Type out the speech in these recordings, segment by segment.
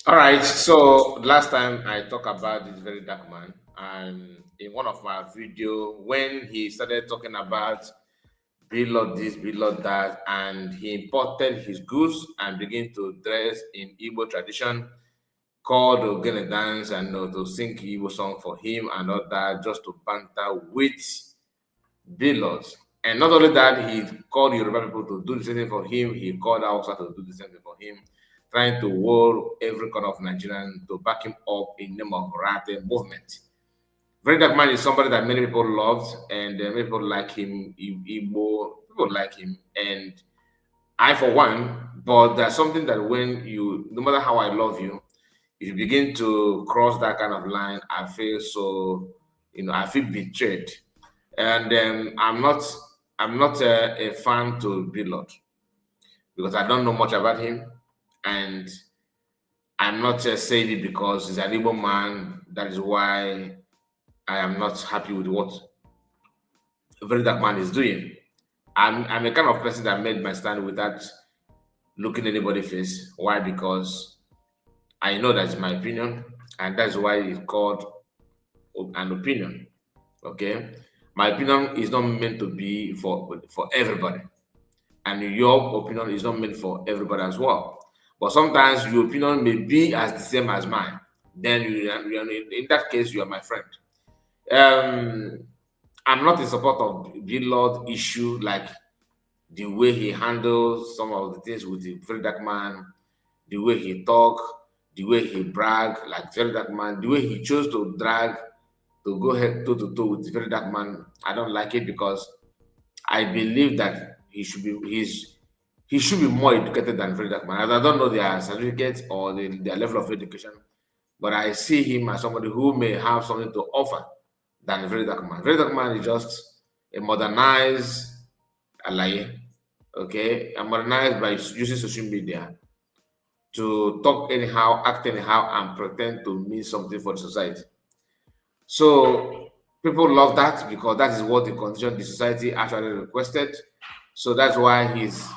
All right. So last time I talked about this very dark man, and in one of my video, when he started talking about Blord this, Blord that, and he imported his goods and began to dress in Igbo tradition, called Ogene dance and to sing Igbo song for him and all that, just to banter with Blord. And not only that, he called Yoruba people to do the same thing for him. He called Hausa to do the same thing for him, trying to woo every corner of Nigerian to back him up in name of Rate movement. Very Dark Man is somebody that many people loved, and many people like him. Igbo people like him, and I for one. But there's something that when you, no matter how I love you, if you begin to cross that kind of line, I feel so, I feel betrayed, and I'm not a fan to Blord because I don't know much about him, and I'm not saying it because he's an Igbo man. That is why I am not happy with what Very Dark Man is doing. I'm a kind of person that made my stand without looking anybody face. Why? Because I know that's my opinion, and that's why it's called an opinion. Okay, my opinion is not meant to be for everybody, and your opinion is not meant for everybody as well. But sometimes your opinion may be as the same as mine. Then in that case, you are my friend. Um, I'm not in support of Blord issue, like the way he handles some of the things with the very dark man, the way he talk, the way he brag, like very dark man, the way he chose to drag to go head toe to toe with the very dark man. I don't like it because I believe that he should be more educated than very dark man. I don't know their certificates or their level of education, but I see him as somebody who may have something to offer than very dark man. Very dark man is just a modernized ally, okay, and modernized by using social media to talk anyhow, act anyhow, and pretend to mean something for the society. So people love that because that is what the condition the society actually requested. So that's why his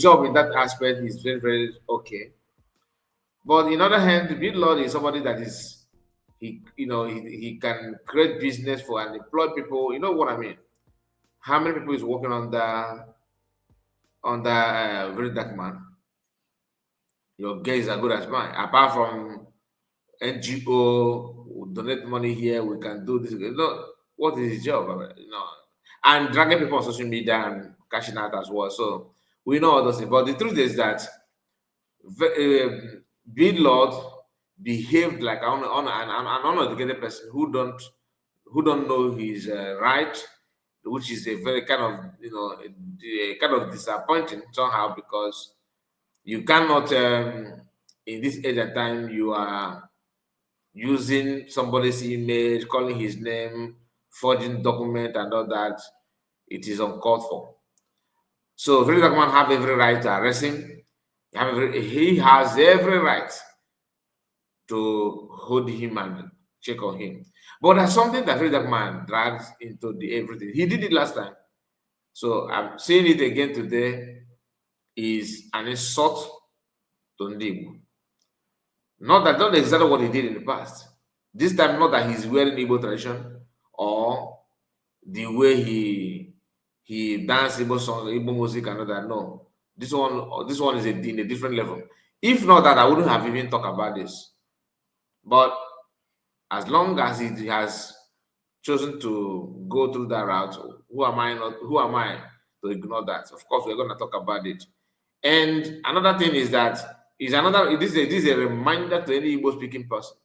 job in that aspect is very, very okay. But in other hand, the big lord is somebody that is he can create business for and employ people. You know what I mean? How many people is working on the very dark man? Your guys are good as mine. Apart from NGO, we donate money here, we can do this. What is his job? And dragging people on social media and cashing out as well. So we know all those things. But the truth is that being Lord behaved like an uneducated person who don't know his right, which is a very kind of kind of disappointing somehow because you cannot in this age and time you are using somebody's image, calling his name, forging document and all that. It is uncalled for. So very document have every right to arrest him. He has every right to hold him and check on him. But there's something that very man drags into the everything. He did it last time. So I'm saying it again today is an insult to Ndi Igbo. Not exactly what he did in the past. This time, not that he's wearing Igbo tradition or the way he dance Igbo song, Igbo music, and all that. No, this one is in a different level. If not that, I wouldn't have even talked about this. But as long as he has chosen to go through that route, who am I not? Who am I to ignore that? Of course, we're going to talk about it. And another thing is that this is a reminder to any Igbo speaking person.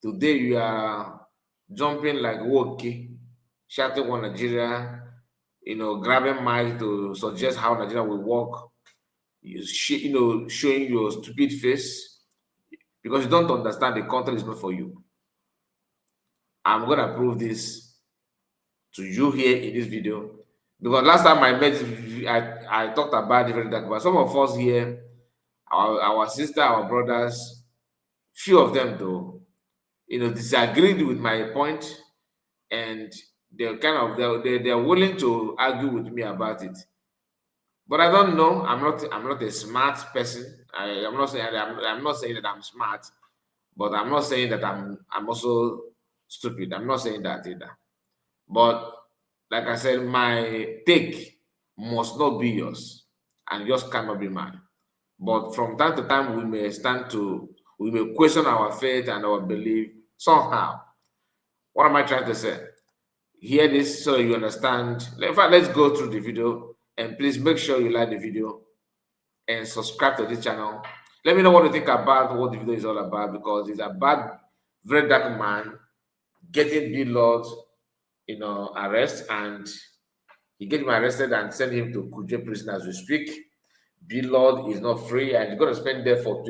Today you are jumping like Woki, shouting on Nigeria, grabbing mic to suggest how Nigeria will work, showing your stupid face because you don't understand the content is not for you. I'm gonna prove this to you here in this video because last time I met, I talked about different things, but some of us here, our sister, our brothers, few of them though, disagreed with my point, and they're willing to argue with me about it. But I don't know. I'm not a smart person. I'm not saying I'm not saying that I'm smart, but I'm not saying that I'm also stupid. I'm not saying that either. But like I said, my take must not be yours, and yours cannot be mine. But from time to time, we may question our faith and our belief somehow. What am I trying to say? Hear this so you understand. In fact, let's go through the video, and please make sure you like the video and subscribe to this channel. Let me know what you think about what the video is all about, because it's about VeryDarkMan getting Blord, arrest, and he get him arrested and send him to Kuje prison as we speak. Blord is not free, and he's going to spend there for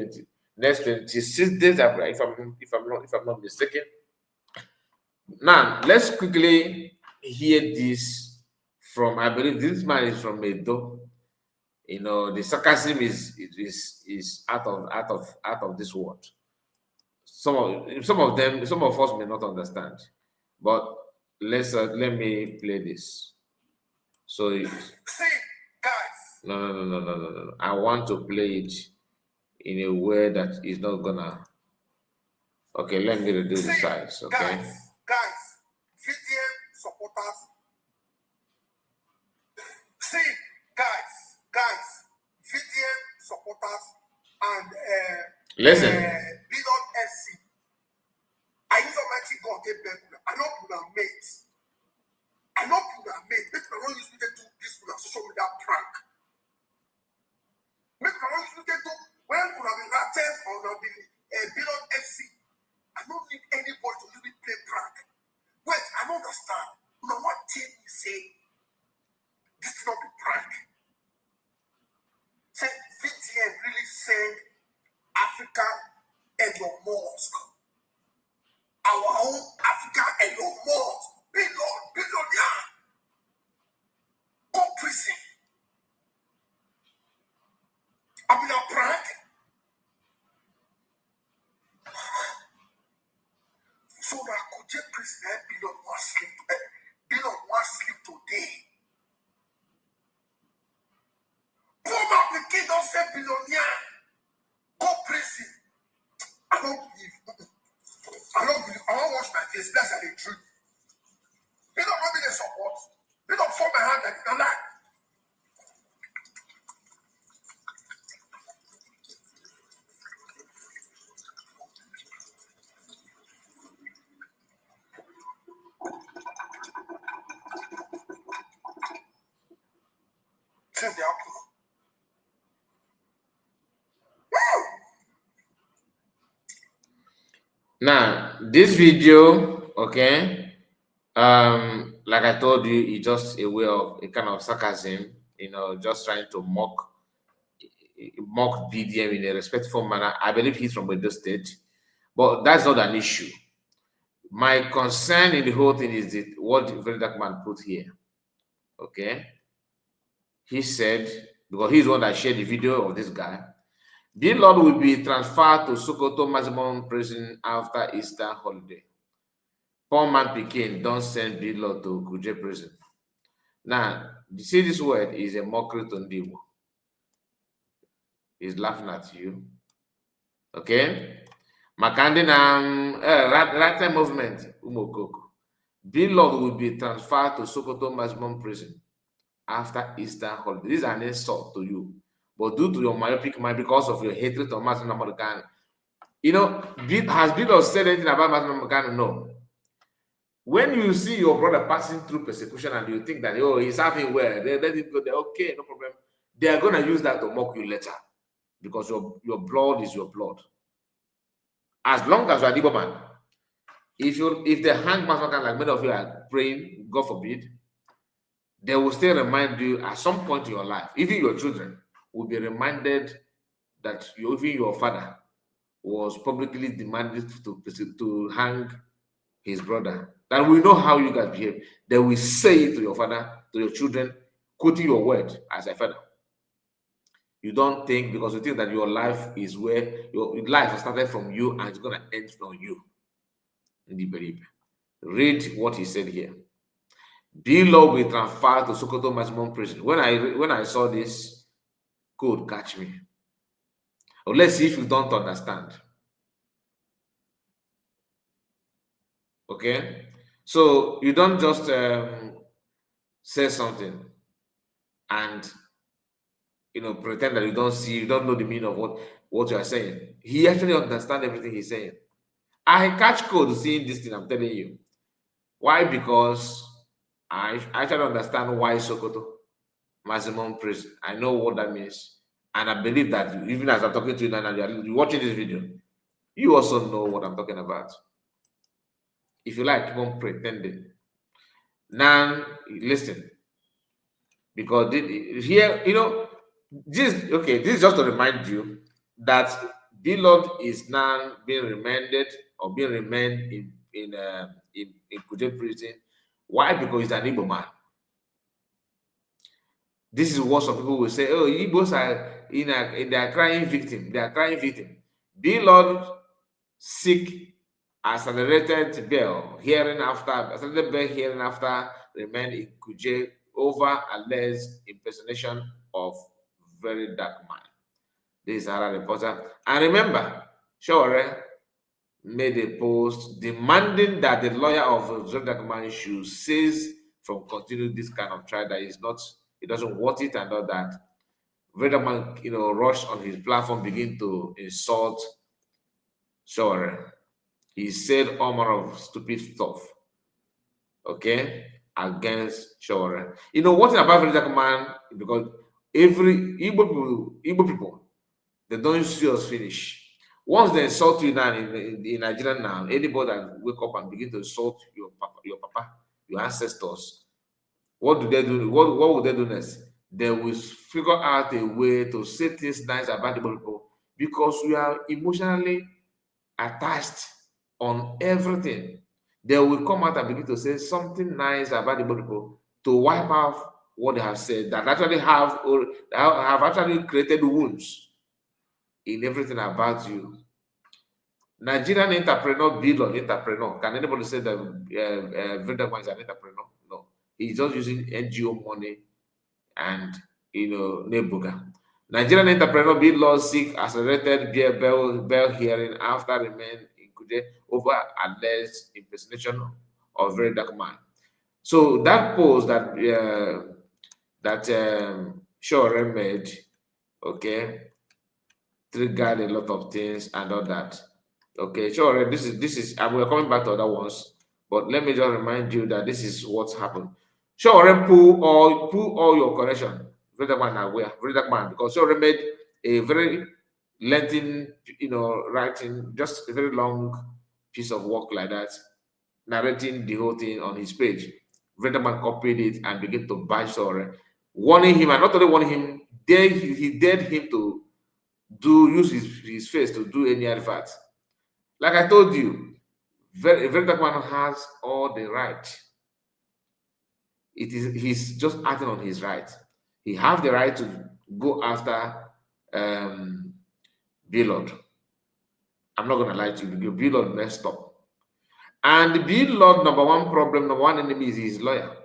next 26 days, if I'm not mistaken. Now let's quickly hear this from, I believe this man is from Edo. The sarcasm is out of this world. Some of us may not understand, but let me play this. So see, guys. No. I want to play it in a way that is not gonna. Okay, let me reduce the size. Okay. Guys, VDM supporters. See, guys, VDM supporters and listen. Blord SC. I use Almighty God get better. I know you are mates. I know you are mates. Make me not use me to do this with a social media prank. Make me not use me to do when you have been ratted or not been Blord SC. I don't need anybody to use me play prank. Wait, I don't understand. Now what thing you say? This is not the prank. Say VTN really send Africa and your mosque. Our own Africa and your mosque. Billionaire. Go prison. I mean a prank. So that could you prison Blord one sleep today. Pull up the kid, don't say billionaire. Go prison. I don't believe. I won't wash my face. That's the truth. You don't want me to support. You don't form my hand like a lie. Since the outcome. Now, this video, okay, like I told you, it's just a way of a kind of sarcasm, just trying to mock BDM in a respectful manner. I believe he's from Edo State, but that's not an issue. My concern in the whole thing is what VeryDarkMan put here. Okay, he said, because he's the one that shared the video of this guy, Blord will be transferred to Sokoto maximum prison after Easter holiday. Poor man Pikin don't send Blord to Kuje prison. Now, you see this word is a mockery to Ndi Igbo. He's laughing at you. Okay? Makandi na right movement, Umokoko. Blord will be transferred to Sokoto maximum prison after Easter holiday. This is an insult to you. But due to your myopic mind, because of your hatred of Martin Namorgan, has Blord said anything about Martin Namorgan? No. When you see your brother passing through persecution and you think that, oh, he's having well, they let it go there, okay, no problem. They are going to use that to mock you later, because your blood is your blood. As long as you are Igbo man, if they hang Martin like many of you are praying, God forbid, they will still remind you at some point in your life, even your children will be reminded that even your father was publicly demanded to hang his brother. That we know how you guys behave. They will say it to your father, to your children, quoting your word as a father. You don't think, because you think that your life is where your life has started from you and it's going to end from you. Read what he said here. Blord will transfer to Sokoto maximum prison. When I saw this, could catch me. Or let's see if you don't understand. Okay? So you don't just say something and pretend that you don't see, you don't know the meaning of what you are saying. He actually understands everything he's saying. I catch code seeing this thing, I'm telling you. Why? Because I actually understand why Sokoto maximum prison. I know what that means. And I believe that even as I'm talking to you now, and you're watching this video, you also know what I'm talking about. If you like, keep on pretending. Now, listen, because here, this, okay, this is just to remind you that Blord is now being remanded or being remained in Kuje prison. Why? Because he's an Igbo man. This is what some people will say. Oh, Igbos are they are crying victim. They are crying victim. Blord seek accelerated bail hearing after remain in Kuje over alleged impersonation of VeryDarkMan. This is Hara reporter. And remember, Shore made a post demanding that the lawyer of VeryDarkMan should cease from continuing this kind of trial, that is not, it doesn't want it and all that. VeryDarkMan, rushed on his platform, begin to insult Shore. He said all manner of stupid stuff, okay, against Shore. One thing about VeryDarkMan, because every Igbo people, they don't see us finish. Once they insult you now in Nigeria now, anybody that wake up and begin to insult your papa, your ancestors, what do they do? What will they do next? They will figure out a way to say things nice about the people, because we are emotionally attached on everything. They will come out and begin to say something nice about the people to wipe off what they have said, that actually have actually created wounds in everything about you. Nigerian entrepreneur, Blord entrepreneur. Can anybody say that VeryDarkMan is an entrepreneur? No. He's just using NGO money and Nebuga. Nigerian entrepreneur Blord seek accelerated bail hearing after remain included over alleged impersonation of VeryDarkMan. So that post that Shore made, okay, triggered a lot of things and all that. Okay, sure. This is, and we're coming back to other ones, but let me just remind you that this is what's happened. Sure, pull all your correction. VeryDarkMan aware, VeryDarkMan, because Sure made a very lengthy, writing, just a very long piece of work like that, narrating the whole thing on his page. VeryDarkMan copied it and began to bash Sure, warning him, and not only warning him, he dared him to use his face to do any advert. Like I told you, VeryDarkMan has all the right. He's just acting on his right. He have the right to go after Blord. I'm not gonna lie to you, Blord messed up. And Blord, number one enemy is his lawyer.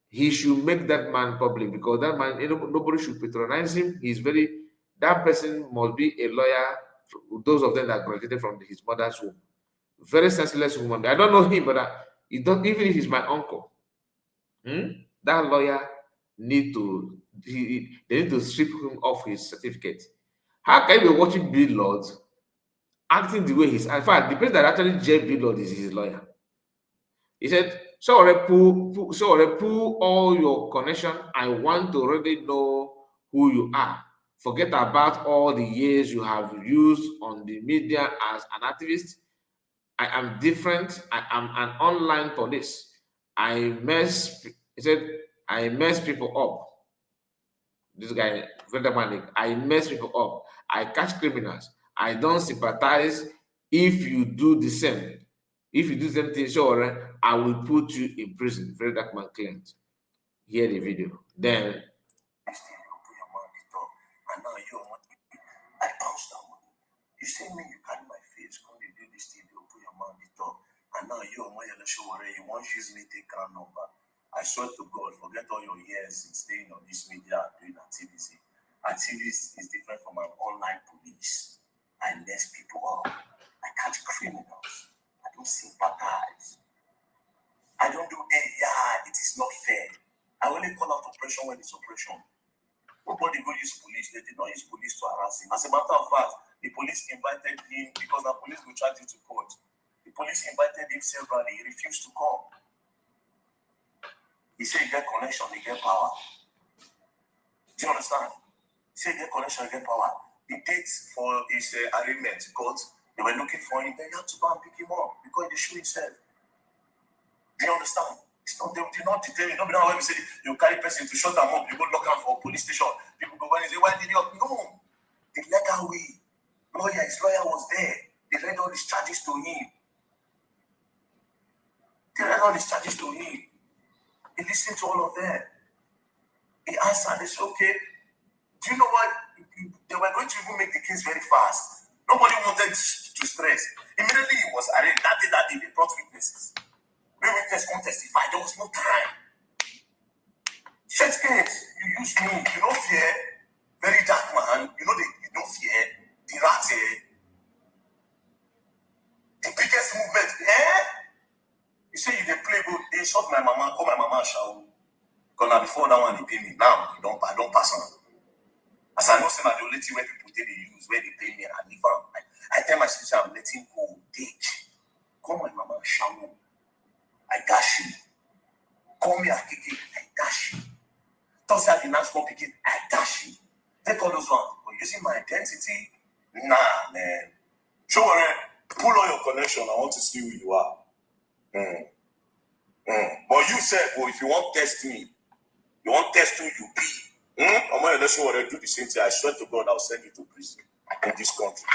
He should make that man public, because that man, nobody should patronize him. That person must be a lawyer. Those of them that graduated from his mother's womb, very senseless woman. I don't know him, but even if he's my uncle, that lawyer they need to strip him off his certificate. How can you be watching Blord acting the way he's? In fact, the person that actually jailed Blord is his lawyer. He said, pull all your connection. I want to really know who you are. Forget about all the years you have used on the media as an activist. I am different. I am an online police. He said, I mess people up. This guy, VeryDarkMan, I mess people up. I catch criminals. I don't sympathize if you do the same. If you do the same thing, sure, I will put you in prison. VeryDarkMan claimed. Hear the video. Then I bounced that money. You say me, you carry my face, come they do this thing, you put your mouth the talk. And now you on my show already, you want to use me take crown number. I swear to God, forget all your years in staying on this media and doing activism. Activism is different from an online police. police. I mess people up. I catch criminals. I don't sympathize. I don't do it is not fair. I only call out oppression when it's oppression. Nobody go use police. They did not use police to harass him. As a matter of fact, the police invited him because the police will charge you to court. The police invited him severally. He refused to come. He said he get connection, he get power. Do you understand? He said he get connection, he get power. The dates for his arraignment court, they were looking for him. They had to go and pick him up because he shoot himself. Do you understand? It's not, they did not detain you. Don't be now when we say you carry person to shut them up, you go lock them for police station. People go and say, why did you? No. The legal way. His lawyer was there. They read all these charges to him. He listened to all of them. He answered. They said, okay, do you know what? They were going to even make the case very fast. Nobody wanted to stress. Immediately he was arraigned. That day, they brought witnesses. When witnesses come testify, there was no time. Certificate, you use me. You don't fear. VeryDarkMan. You don't fear. The rats here. The biggest movement. You say you dey play good. They shot my mama. Call my mama shower. Because now before that one, they pay me. Now, I don't pass on. As I know, say na the only thing where people they use, where they pay me, and leave am. I tell my sister, I'm letting go. Ditch. Call my mama shower. I dash you. Call me a kiki. I dash you. Toss out the national picking. I dash you. Take all those ones. But using my identity, nah, man. Show pull on your connection. I want to see who you are. But you said, well, if you want to test me, you want to test who you be. I'm going to show what I do the same thing. I swear to God, I'll send you to prison in this country.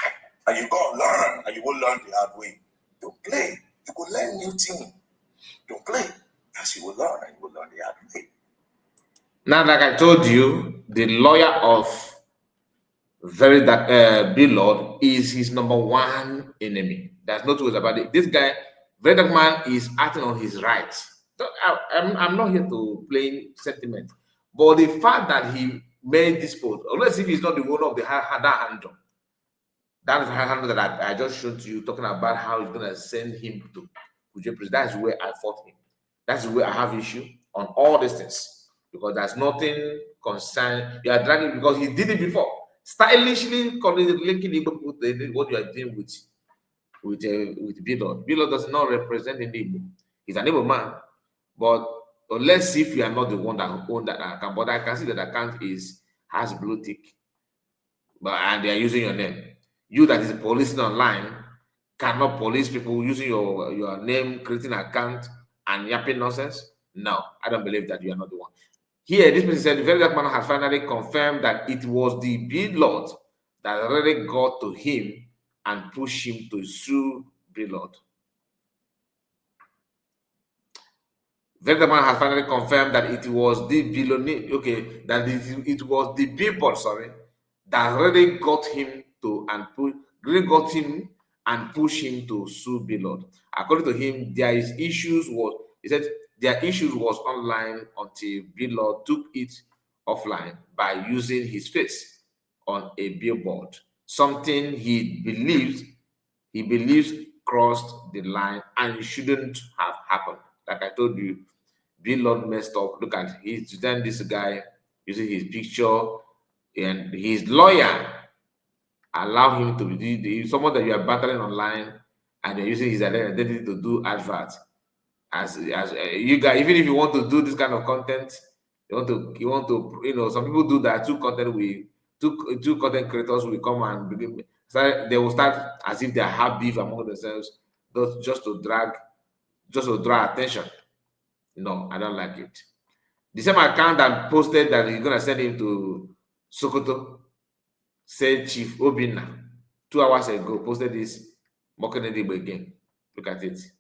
And you got to learn, and you will learn the hard way. Don't play. You will learn new things. Don't play. As you will learn, and you will learn the hard way. Now, like I told you, the lawyer of Blord is his number one enemy. There's no two ways about it. This guy, VeryDarkMan, is acting on his rights. I'm not here to play sentiment, but the fact that he made this post, unless if he's not the owner of that handle, that is the handle that I just showed you, talking about how he's gonna send him to Kuje prison. That's where I fought him. That's where I have issue on all these things, because there's nothing concerned. You are dragging because he did it before. Stylishly linking Igbo with what you are doing with Blord. Blord does not represent Ndi Igbo. He's an Igbo man, but unless if you are not the one that own that account, but I can see that account has blue tick, and they are using your name. You that is policing online cannot police people using your name, creating an account and yapping nonsense. No, I don't believe that you are not the one. Here, this person said, VeryDarkMan has finally confirmed that it was the Blord that already got to him and pushed him to sue Blord. VeryDarkMan has finally confirmed that it was the billionaire, it was the billboard, that already got him to push him to sue Blord. According to him, their issues was online until Blord took it offline by using his face on a billboard, something he believes crossed the line and shouldn't have happened. Like I told you, Blord messed up. Look at then this guy using his picture, and his lawyer allow him to be someone that you are battling online, and you're using his identity to do adverts. As you guys, even if you want to do this kind of content, you want to, some people do that. Two content creators will come and begin. They will start as if they have beef among themselves, just to draw attention. No, I don't like it. The same account that posted that he's gonna send him to Sokoto, said Chief Obina 2 hours ago, posted this mocking Ndi Igbo again. Look at it.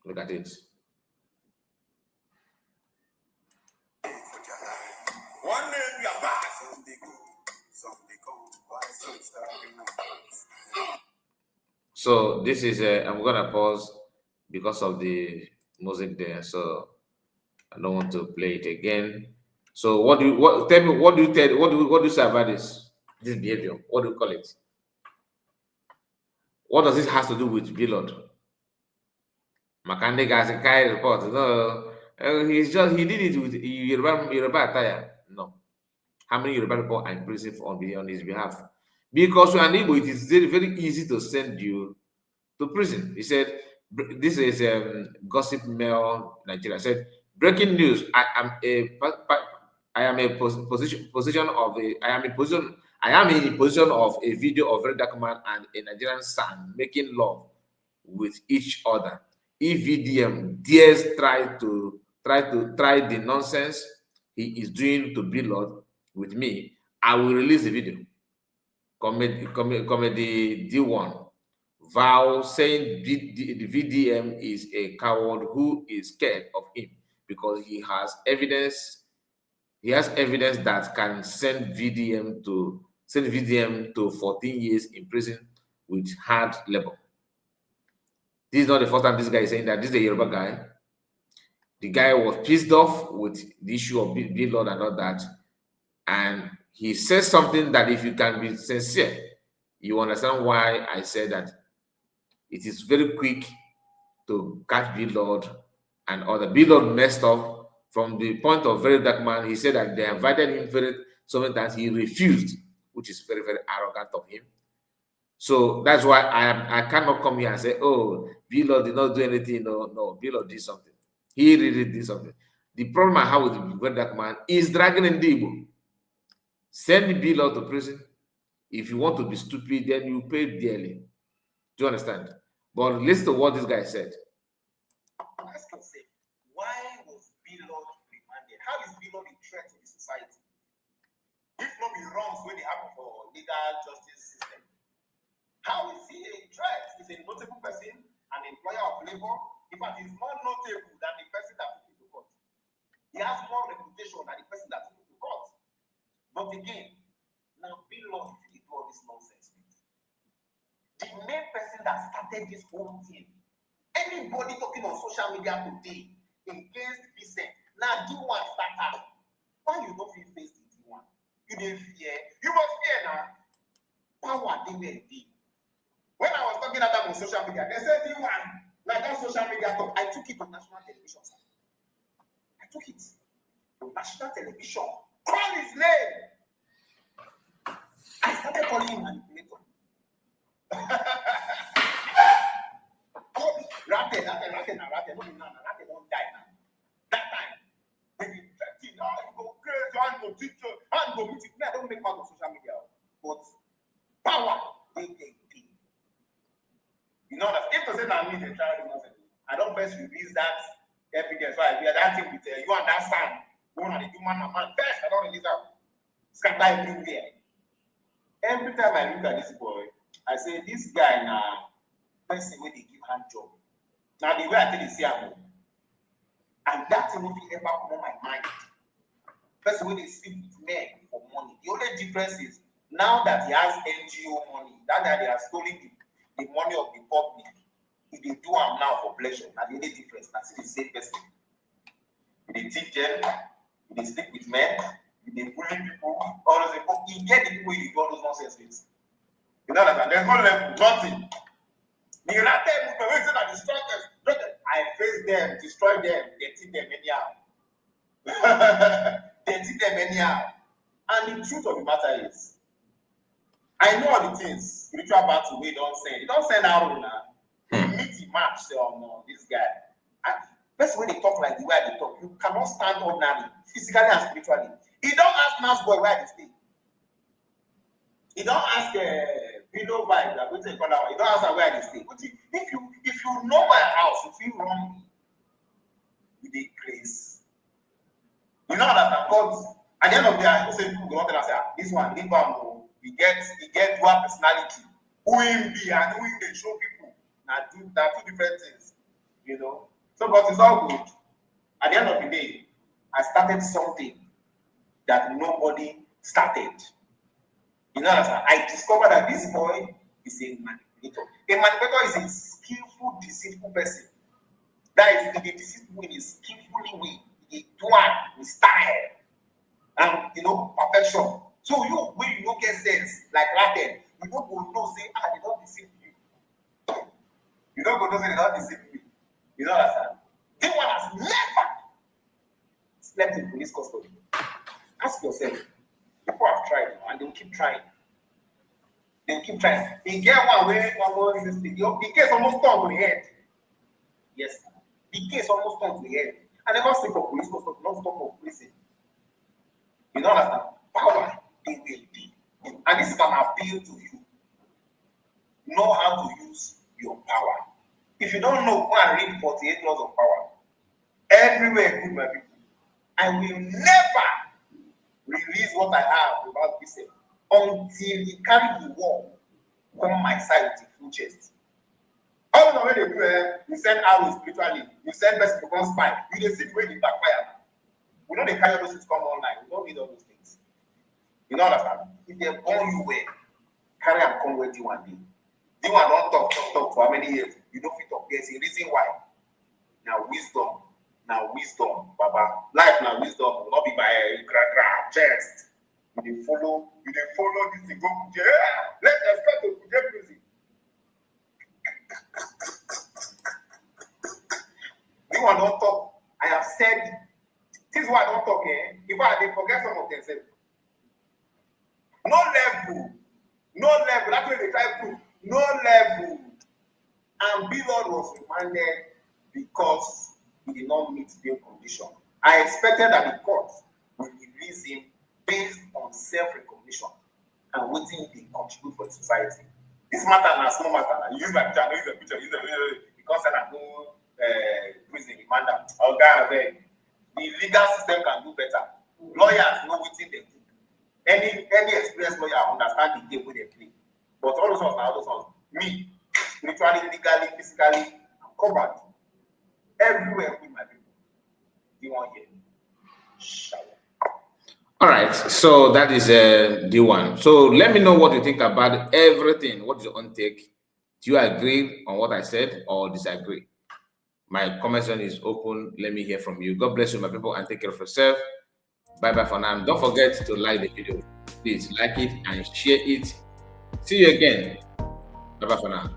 Look at it. One day we are back. So this is I'm gonna pause because of the music there, so I don't want to play it again. So tell me what do you say about this behavior? What do you call it? What does this has to do with Blord? Makande guys carry report. No, he did it with Yoruba attire. No. How many Yoruba people are in prison on his behalf? Because you are Igbo, it is very, very easy to send you to prison. He said, this is gossip mail Nigeria. Said, breaking news. I am in position of a video of VeryDarkMan and a Nigerian son making love with each other. If VDM dares try the nonsense he is doing to Blord with me, I will release the video. Comedy D1 vow saying the VDM is a coward who is scared of him because he has evidence. He has evidence that can send VDM to 14 years in prison with hard labor. This is not the first time this guy is saying that. This is a Yoruba guy. The guy was pissed off with the issue of Blord and all that. And he says something that if you can be sincere, you understand why I said that it is very quick to catch Blord and other. Blord messed up from the point of VeryDarkMan. He said that they invited him so many times. He refused, which is very, very arrogant of him. So that's why I cannot come here and say, oh, Blord did not do anything. No, Blord did something. He really did something. The problem I have with VeryDarkMan is dragging Ndi Igbo. Send Blord to prison. If you want to be stupid, then you pay dearly. Do you understand? But listen to what this guy said. Ask yourself, why was Blord remanded? How is Blord a threat to the society? If not be wrongs when they happen for legal justice system, how is he a threat? He's a notable person, an employer of labor. In fact, he's more notable than the person that took him to court. He has more reputation than the person that took him to court. But again, now Blord, if you do all this nonsense with the main person that started this whole thing, anybody talking on social media today against Vincent, now D1 starter. Why you don't feel face the D1? You didn't fear. You must fear now. Power they were deep. When I was talking about on social media, they said D1, like that social media talk. I took it on national television. I took it on national television. Call his name. I started calling him manipulator. Rate won't die now. That time, when you go crazy, and go teach you, and go meet it. I don't make fun of social media, but power, they. You know that if to say that me, they try to nonsense. I don't first release that evidence. Why we are that thing with you and that son. One of the human and man first. I don't release that. Scatter everywhere. Every time I look at this boy, I say this guy now. Person where they give hand job. Now the way I tell you see him, and that thing will ever come on my mind. Person where they sleep with men for money. The only difference is now that he has NGO money, that they are stealing the money of the public. If they do them now for pleasure, now the only difference. That's the same person. If they teach them, if they sleep with men, if they bully people, all those people, he get the people you do all those nonsense with. You know that there's no level, nothing. The United movement, when they say that destroy them, I face them, destroy them, they teach them anyhow. They teach them anyhow. And the truth of the matter is, I know all the things, spiritual battle, we don't send. You don't send arrow now. You meet the match, say, oh no, this guy. And that's when they talk like the way they talk. You cannot stand ordinarily, physically and spiritually. He don't ask mass boy where they stay. He don't ask video vibe that we take on that. He don't ask where they stay. But if you know my house, if you run me, you dey grace. You know that God, at the end of the day, I say people go out and say, this one, leave him. He get dual personality. Who him be and who him they show people. Now two different things, you know. So, but it's all good. At the end of the day, I started something that nobody started. You know, I discovered that this boy is a manipulator. A manipulator is a skillful, deceitful person. That is, if they deceive people in a skillfully way, they do it with style. slept in police custody. Ask yourself, people have tried and they'll keep trying. They'll keep trying. They get one way, the case almost turned to the end. Yes, the case almost turned to the end. I never sleep for police custody, not stop for prison. You know understand? Power, they will be. And this is an appeal to you. Know how to use your power. If you don't know, go and read 48 laws of power. Everywhere, good my people. I will never release what I have about this until he carry the war on my side with the full chest. All the way they do, you send arrows spiritually, you send person to come spy, you see the way they backfire. We know they carry those things come online. We don't need all those things. You know understand? If they born you well, carry and come with you one day. You one don't talk for how many years? You don't fit talk. There's a reason why. Now wisdom, Baba. Life now wisdom will not be by chest. You follow this thing. Go Kuje. Let's start to Kuje music. You one don't talk. I have said this is why I don't talk here. If I did forget some of themselves. No level. That's what they try to prove. No level. And Blord was remanded because he did not meet bail condition. I expected that the court would release him based on self-recognition and what he contribute for the society. This matter is small matter. You use my picture, use a picture, because I go prison, remand them. The legal system can do better. Lawyers know what they do. Any experienced lawyer understand the game where they play. But all those ones, me, spiritually, legally, physically, I'm covered. Everywhere with my people. You want here? Shalom. All right, so that is D1. So let me know what you think about everything. What is your own take? Do you agree on what I said or disagree? My comment section is open. Let me hear from you. God bless you, my people, and take care of yourself. Bye-bye for now. Don't forget to like the video. Please like it and share it. See you again. Bye-bye for now.